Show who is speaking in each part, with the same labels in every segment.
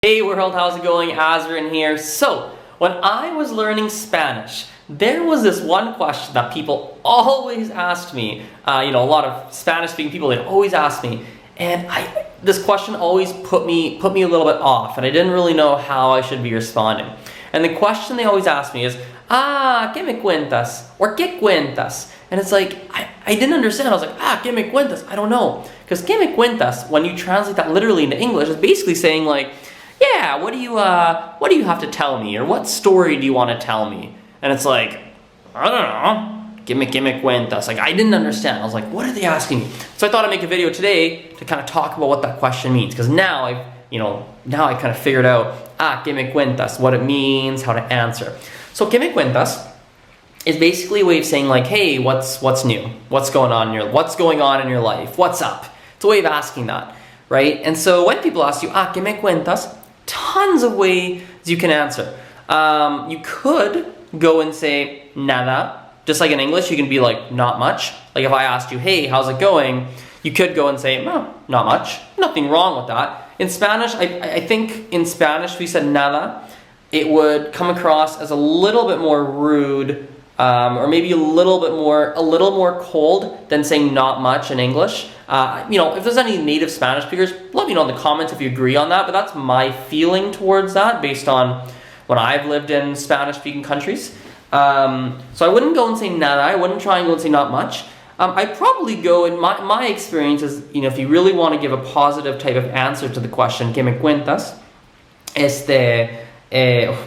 Speaker 1: Hey world, how's it going? Azren here. So, when I was learning Spanish, there was this one question that people always asked me. A lot of Spanish-speaking people, they'd always ask me, and this question always put me a little bit off, and I didn't really know how I should be responding. And the question they always ask me is, ¿qué me cuentas? Or ¿qué cuentas? And it's like, I didn't understand. I was like, ¿qué me cuentas? I don't know. Because ¿qué me cuentas, when you translate that literally into English, is basically saying like, yeah, what do you have to tell me? Or what story do you want to tell me? And it's like, I don't know. ¿Qué me cuentas? Like, I didn't understand. I was like, what are they asking me? So I thought I'd make a video today to kind of talk about what that question means. Because now I kind of figured out, ¿qué me cuentas? What it means, how to answer. So, ¿qué me cuentas? Is basically a way of saying like, hey, what's new? What's going on in your life? What's up? It's a way of asking that, right? And so when people ask you, ¿qué me cuentas? Tons of ways you can answer. You could go and say nada. Just like in English, you can be like, not much. Like if I asked you, hey, how's it going? You could go and say, no, not much. Nothing wrong with that. In Spanish, I think in Spanish we said nada. It would come across as a little bit more rude, or maybe a little more cold than saying not much in English. If there's any native Spanish speakers, let me know in the comments if you agree on that, but that's my feeling towards that based on when I've lived in Spanish-speaking countries. So I wouldn't go and say nada. I wouldn't try and go and say not much. I'd probably go, in my experience is, if you really want to give a positive type of answer to the question, ¿qué me cuentas?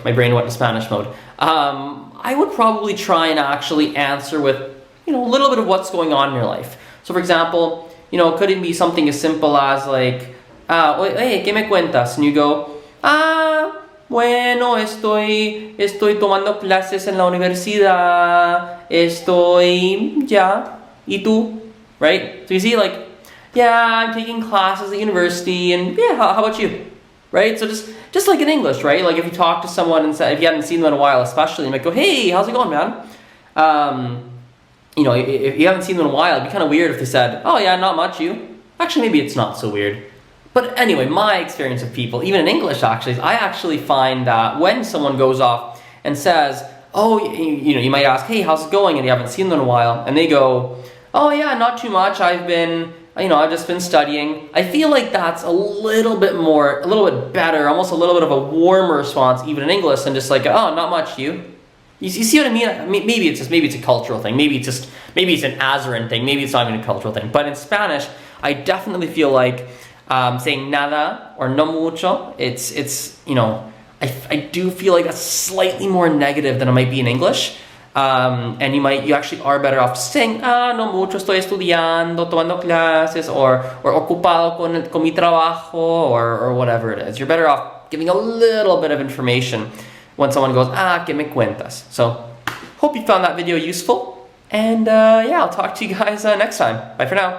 Speaker 1: My brain went to Spanish mode. I would probably try and actually answer with, a little bit of what's going on in your life. So for example, could it be something as simple as like, hey, ¿qué me cuentas? And you go, bueno, estoy tomando clases en la universidad, ya, ¿y tú? Right? So you see like, yeah, I'm taking classes at university, and yeah, how about you? Right? So just like in English, right? Like if you talk to someone and say, if you haven't seen them in a while, especially, you might go, hey, how's it going, man? If you haven't seen them in a while, it'd be kind of weird if they said, oh yeah, not much, you. Actually, maybe it's not so weird. But anyway, my experience with people, even in English actually, is I actually find that when someone goes off and says, oh, you might ask, hey, how's it going? And you haven't seen them in a while. And they go, oh yeah, not too much. I've just been studying. I feel like that's a little bit better, almost a little bit of a warmer response, even in English, than just like, oh, not much, you. You see what I mean? Maybe it's a cultural thing. Maybe it's an Azren thing. Maybe it's not even a cultural thing. But in Spanish, I definitely feel like saying nada or no mucho, I do feel like that's slightly more negative than it might be in English. And you actually are better off saying, no mucho, estoy estudiando, tomando clases, or ocupado con mi trabajo, or whatever it is. You're better off giving a little bit of information when someone goes, ¿qué me cuentas? So, hope you found that video useful, and I'll talk to you guys next time. Bye for now.